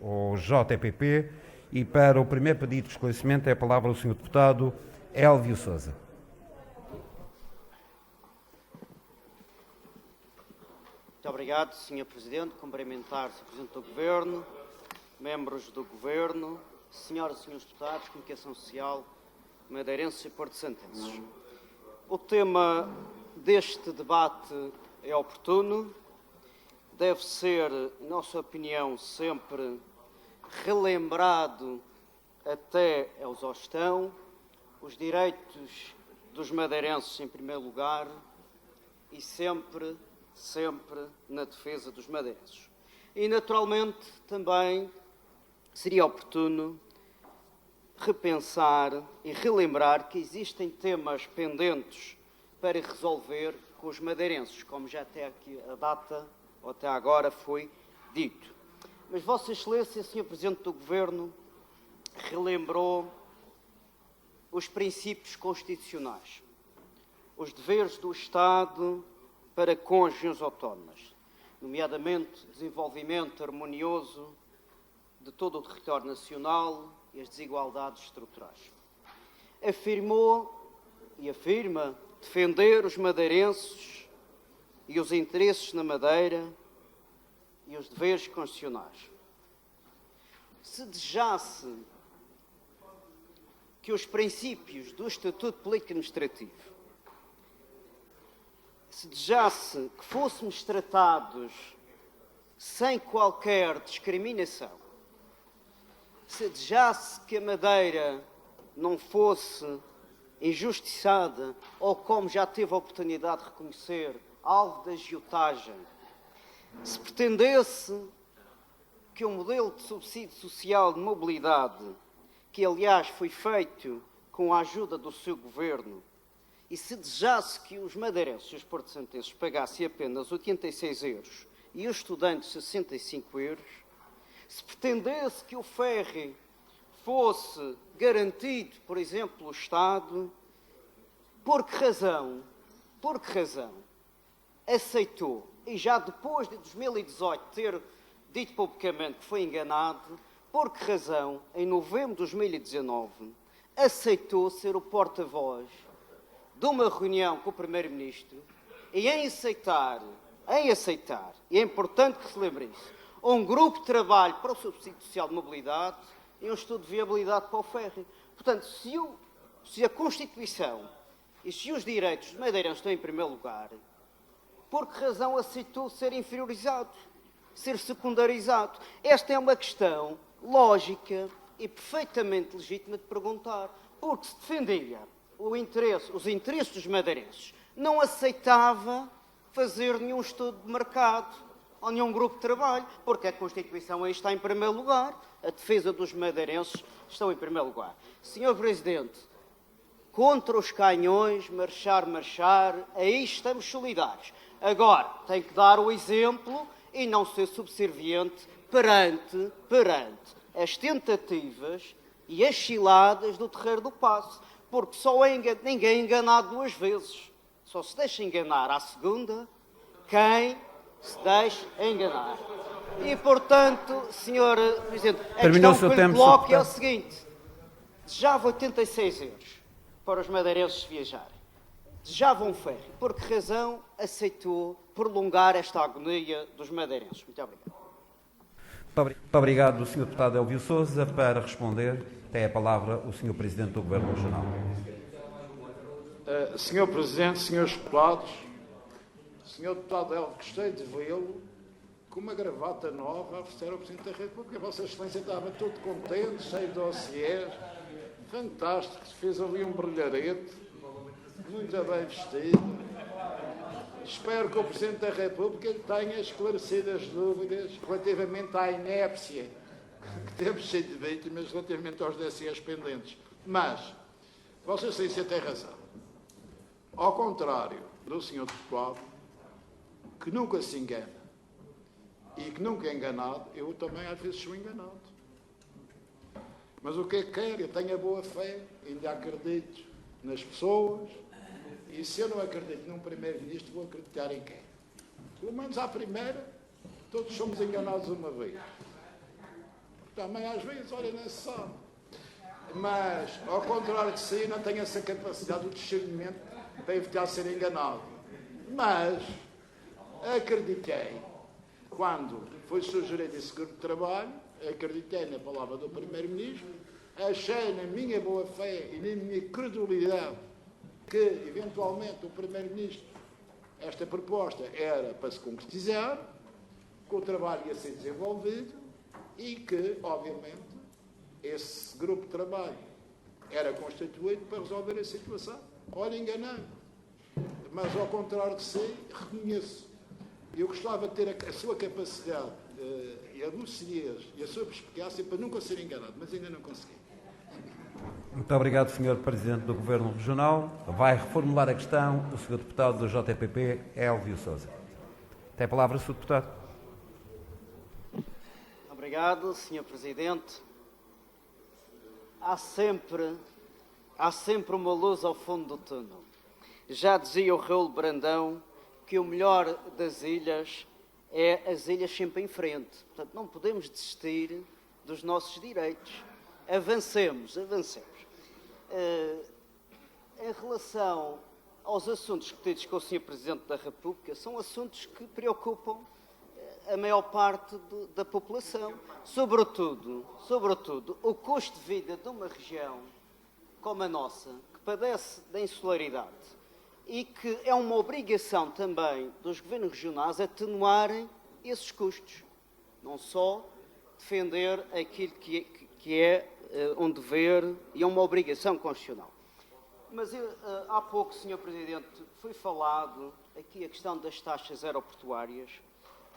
O JPP, e para o primeiro pedido de esclarecimento é a palavra o Sr. Deputado Elvio Sousa. Muito obrigado, Sr. Presidente. Cumprimentar o Sr. Presidente do Governo, membros do Governo, senhoras e senhores deputados, Comunicação Social, madeirenses e porto-santenses. O tema deste debate é oportuno, deve ser, na nossa opinião, sempre relembrado até a exaustão, os direitos dos madeirenses em primeiro lugar e sempre na defesa dos madeirenses. E, naturalmente, também seria oportuno repensar e relembrar que existem temas pendentes para resolver com os madeirenses, como já até aqui a data, ou até agora, foi dito. Mas Vossa Excelência, Sr. Presidente do Governo, relembrou os princípios constitucionais, os deveres do Estado para com as regiões autónomas, nomeadamente desenvolvimento harmonioso de todo o território nacional e as desigualdades estruturais. Afirmou e afirma defender os madeirenses e os interesses na Madeira e os deveres constitucionais. Se desejasse que os princípios do Estatuto Político Administrativo, se desejasse que fôssemos tratados sem qualquer discriminação, se desejasse que a Madeira não fosse injustiçada ou, como já teve a oportunidade de reconhecer, alvo de agiotagem, se pretendesse que o modelo de subsídio social de mobilidade, que aliás foi feito com a ajuda do seu governo, e se desejasse que os madeirenses e os porto-santenses pagassem apenas 86 euros e os estudantes 65 euros, se pretendesse que o ferry fosse garantido, por exemplo, pelo Estado, por que razão aceitou, e já depois de 2018 ter dito publicamente que foi enganado, por que razão, em novembro de 2019, aceitou ser o porta-voz de uma reunião com o Primeiro-Ministro e em aceitar, e é importante que se lembre isso, um grupo de trabalho para o subsídio social de mobilidade e um estudo de viabilidade para o ferry. Portanto, se a Constituição e se os direitos dos madeirenses estão em primeiro lugar, por que razão aceitou ser inferiorizado, ser secundarizado? Esta é uma questão lógica e perfeitamente legítima de perguntar, porque se defendia os interesses dos madeirenses, não aceitava fazer nenhum estudo de mercado ou nenhum grupo de trabalho, porque a Constituição aí está em primeiro lugar, a defesa dos madeirenses está em primeiro lugar. Senhor Presidente, contra os canhões, marchar, aí estamos solidários. Agora, tem que dar o exemplo e não ser subserviente perante as tentativas e as ciladas do Terreiro do Paço, porque ninguém é enganado duas vezes. Só se deixa enganar à segunda quem se deixa enganar. E, portanto, Sr. Presidente, a questão que lhe coloco é o seguinte: desejava 86 euros para os madeirenses viajarem. Desejava um ferry. Por que razão aceitou prolongar esta agonia dos madeirenses? Muito obrigado. Muito obrigado, Sr. Deputado Elvio Sousa. Para responder, tem a palavra o Sr. Presidente do Governo Regional. Sr. Presidente, Srs. Deputados, Sr. Deputado Elvio, gostei de vê-lo com uma gravata nova a oferecer ao Presidente da República. A Vossa Excelência estava todo contente, cheio de dossiês, fantástico, fez ali um brilharete, muito bem vestido. Espero que o Presidente da República tenha esclarecido as dúvidas relativamente à inépcia que temos sido vítimas relativamente aos dossiês pendentes. Mas, Vossa Excelência tem razão. Ao contrário do Sr. Deputado, que nunca se engana e que nunca é enganado, eu também às vezes sou enganado. Mas o que é que quer? Eu tenho a boa fé, ainda acredito nas pessoas, e se eu não acredito num Primeiro-Ministro, vou acreditar em quem? Pelo menos à primeira, todos somos enganados uma vez. Também às vezes, olha, não se sabe. Mas, ao contrário de si, não tenho essa capacidade de discernimento para evitar ser enganado. Mas, acreditei, quando foi sugerido esse grupo de trabalho, acreditei na palavra do Primeiro-Ministro, achei na minha boa-fé e na minha credulidade que, eventualmente, o Primeiro-Ministro, esta proposta era para se concretizar, que o trabalho ia ser desenvolvido e que, obviamente, esse grupo de trabalho era constituído para resolver a situação. Olha, enganei. Mas, ao contrário de si, reconheço. Eu gostava de ter a sua capacidade e a lucidez e a sua perspicácia para nunca ser enganado, mas ainda não consegui. Muito obrigado, Sr. Presidente do Governo Regional. Vai reformular a questão o Sr. Deputado do JPP, Elvio Sousa. Tem a palavra, Sr. Deputado. Obrigado, Sr. Presidente. Há sempre uma luz ao fundo do túnel. Já dizia o Raul Brandão que o melhor das ilhas é as ilhas sempre em frente. Portanto, não podemos desistir dos nossos direitos. Avancemos. Em relação aos assuntos discutidos com o Sr. Presidente da República, são assuntos que preocupam a maior parte da população. Sobretudo, o custo de vida de uma região como a nossa, que padece da insularidade e que é uma obrigação também dos governos regionais atenuarem esses custos. Não só defender aquilo que é um dever e uma obrigação constitucional. Mas há pouco, Sr. Presidente, foi falado aqui a questão das taxas aeroportuárias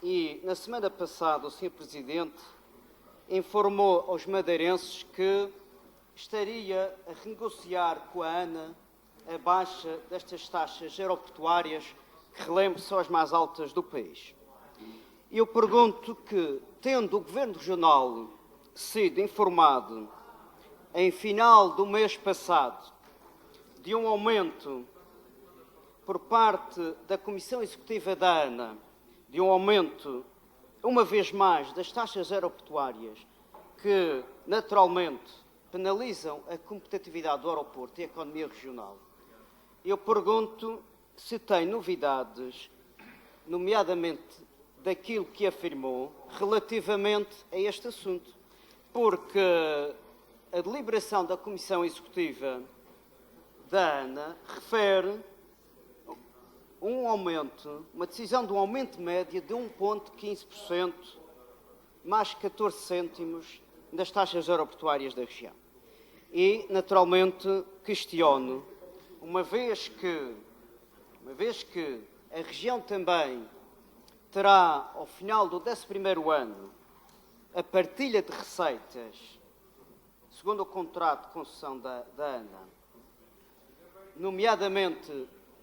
e, na semana passada, o Sr. Presidente informou aos madeirenses que estaria a renegociar com a ANA a baixa destas taxas aeroportuárias, que, relembro, são as mais altas do país. Eu pergunto que, tendo o Governo Regional sido informado em final do mês passado de um aumento por parte da Comissão Executiva da ANA, de um aumento, uma vez mais, das taxas aeroportuárias, que naturalmente penalizam a competitividade do aeroporto e a economia regional, eu pergunto se tem novidades, nomeadamente daquilo que afirmou relativamente a este assunto, porque a deliberação da Comissão Executiva da ANA refere uma decisão de um aumento médio de 1,15%, mais 14 cêntimos das taxas aeroportuárias da região. E, naturalmente, questiono, uma vez que a região também terá, ao final do 11º ano, a partilha de receitas, segundo o contrato de concessão da ANA, nomeadamente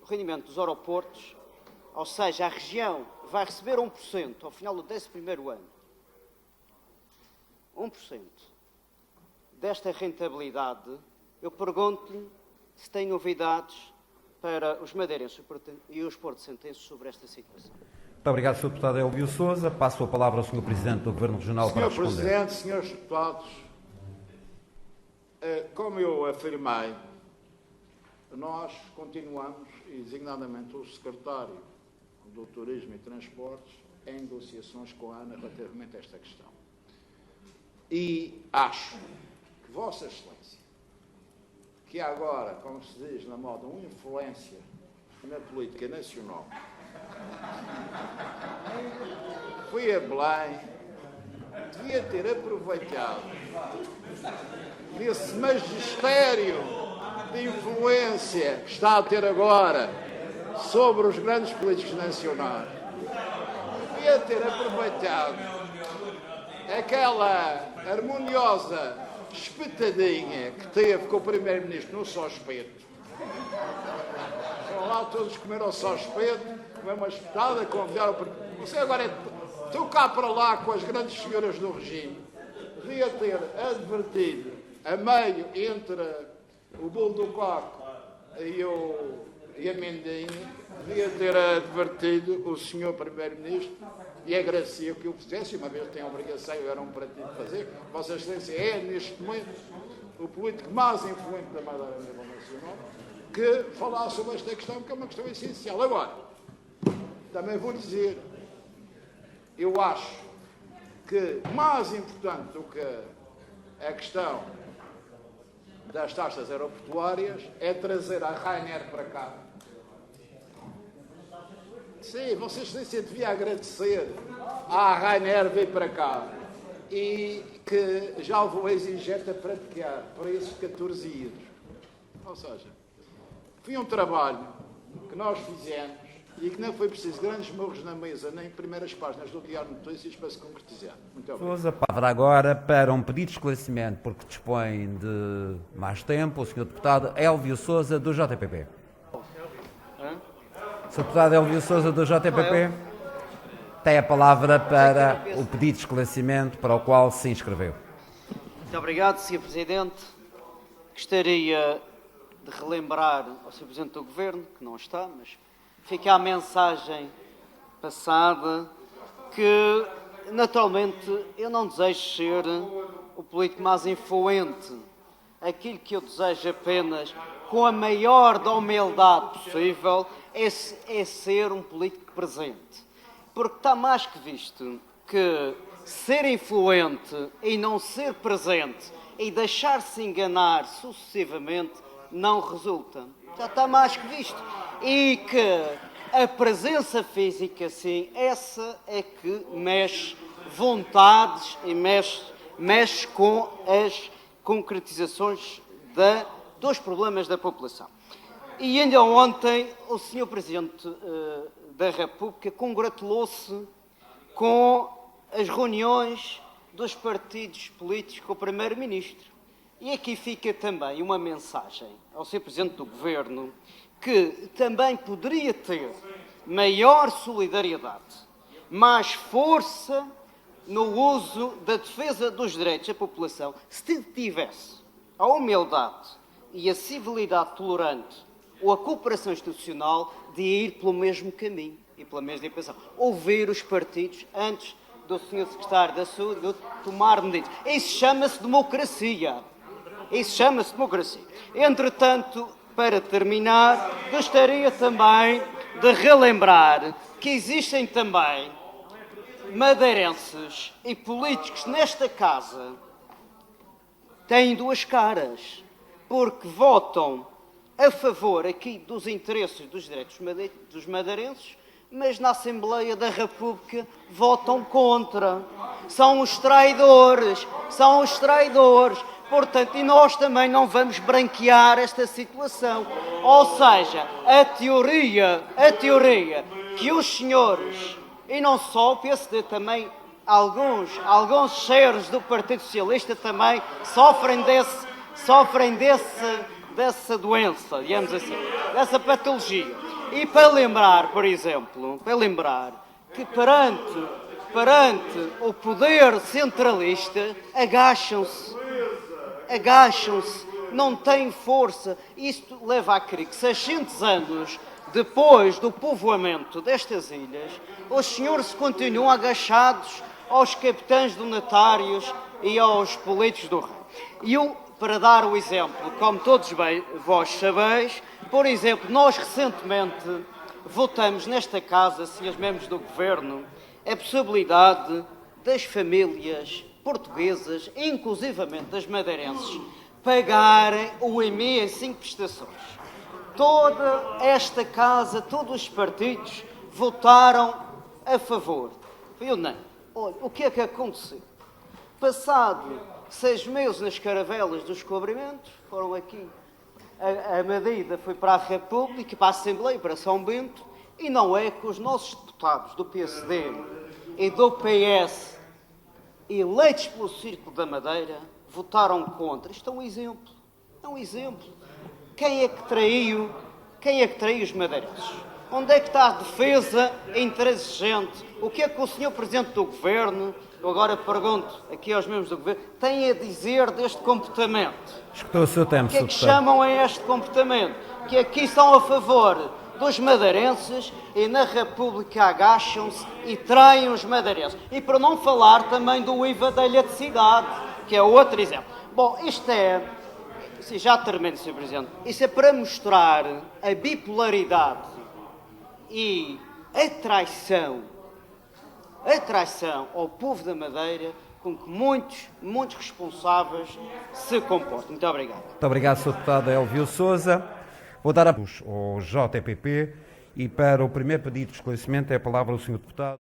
o rendimento dos aeroportos, ou seja, a região vai receber 1% ao final do 11º ano. 1% desta rentabilidade. Eu pergunto-lhe se tem novidades para os madeirenses e os porto-santenses sobre esta situação. Muito obrigado, Sr. Deputado Elvio Sousa. Passo a palavra ao Sr. Presidente do Governo Regional para responder. Sr. Presidente, Srs. Deputados, como eu afirmei, nós continuamos, e designadamente o Secretário do Turismo e Transportes, em negociações com a ANA relativamente a esta questão. E acho que Vossa Excelência, que agora, como se diz na moda, uma influência na política nacional, fui a Belém, devia ter aproveitado desse magistério de influência que está a ter agora sobre os grandes políticos nacionais, devia ter aproveitado aquela harmoniosa espetadinha que teve com o Primeiro-Ministro no Só Espeto. Foram lá todos comer ao Só Espeto, comer uma espetada, convidar o Primeiro-Ministro. Você agora estou cá para lá com as grandes senhoras do regime. Devia ter advertido, a meio entre o bolo do coco e a mendinha, devia ter advertido o Sr. Primeiro-Ministro e agradecia que eu fizesse, uma vez tem a obrigação, eu era um partido de fazer. Vossa Excelência é, neste momento, o político mais influente da Madeira a nível nacional, que falar sobre esta questão, que é uma questão essencial. Agora, também vou dizer, eu acho que mais importante do que a questão das taxas aeroportuárias é trazer a Ryanair para cá. Sim, Vossa Excelência devia agradecer à Ryanair vir para cá e que já levou a exigente a praticar para esses 14 euros. Ou seja, foi um trabalho que nós fizemos e que não foi preciso grandes morros na mesa nem primeiras páginas do Diário de Notícias para se concretizar. Muito obrigado. Usa a palavra agora para um pedido de esclarecimento, porque dispõe de mais tempo, o Sr. Deputado Elvio Sousa, do JPP. Sr. Deputado Elvio Sousa, do JPP, tem a palavra para o pedido de esclarecimento para o qual se inscreveu. Muito obrigado, Sr. Presidente. Gostaria de relembrar ao Sr. Presidente do Governo, que não está, mas fica a mensagem passada, que naturalmente eu não desejo ser o político mais influente. Aquilo que eu desejo apenas, com a maior da humildade possível, é ser um político presente. Porque está mais que visto que ser influente e não ser presente e deixar-se enganar sucessivamente não resulta. Já está mais que visto. E que a presença física, sim, essa é que mexe vontades e mexe com as concretizações dos problemas da população. E ainda ontem o Sr. Presidente da República congratulou-se com as reuniões dos partidos políticos com o Primeiro-Ministro. E aqui fica também uma mensagem ao Sr. Presidente do Governo, que também poderia ter maior solidariedade, mais força no uso da defesa dos direitos da população, se tivesse a humildade e a civilidade tolerante ou a cooperação institucional de ir pelo mesmo caminho e pela mesma direção. Ouvir os partidos antes do Sr. Secretário da Saúde tomar medidas. Isso chama-se democracia. Isso chama-se democracia. Entretanto, para terminar, gostaria também de relembrar que existem também madeirenses e políticos nesta casa têm duas caras, porque votam a favor aqui dos interesses dos direitos dos madeirenses, mas na Assembleia da República votam contra. São os traidores, são os traidores. Portanto, e nós também não vamos branquear esta situação. Ou seja, a teoria que os senhores, e não só o PSD também, alguns cheiros do Partido Socialista também sofrem dessa doença, digamos assim, dessa patologia. E para lembrar, por exemplo, que perante o poder centralista agacham-se, não têm força. Isto leva a crer que 600 anos depois do povoamento destas ilhas, os senhores continuam agachados aos capitães donatários e aos políticos do rei. E eu, para dar o exemplo, como todos bem vós sabeis, por exemplo, nós recentemente votamos nesta casa, senhores membros do Governo, a possibilidade das famílias portuguesas, inclusivamente das madeirenses, pagarem o IMI em 5 prestações. Toda esta casa, todos os partidos votaram a favor. Eu não. Olha, o que é que aconteceu? Passado 6 meses nas caravelas dos descobrimentos, foram aqui, a medida foi para a República, para a Assembleia, para São Bento, e não é que os nossos deputados do PSD e do PS, eleitos pelo Círculo da Madeira, votaram contra. Isto é um exemplo. É um exemplo. Quem é que traiu os madeirenses? Onde é que está a defesa intransigente? O que é que o Sr. Presidente do Governo, eu agora pergunto aqui aos membros do Governo, tem a dizer deste comportamento? Escutou o seu tempo, O que é que chamam a este comportamento? Que aqui são a favor dos madeirenses e na República agacham-se e traem os madeirenses. E para não falar também do IVA da eletricidade, que é outro exemplo. Bom, isto é... Já termino, Sr. Presidente. Isso é para mostrar a bipolaridade e a traição ao povo da Madeira com que muitos responsáveis se comportam. Muito obrigado. Muito obrigado, Sr. Deputado Elvio Sousa. Vou dar ao JPP e para o primeiro pedido de esclarecimento é a palavra ao Sr. Deputado.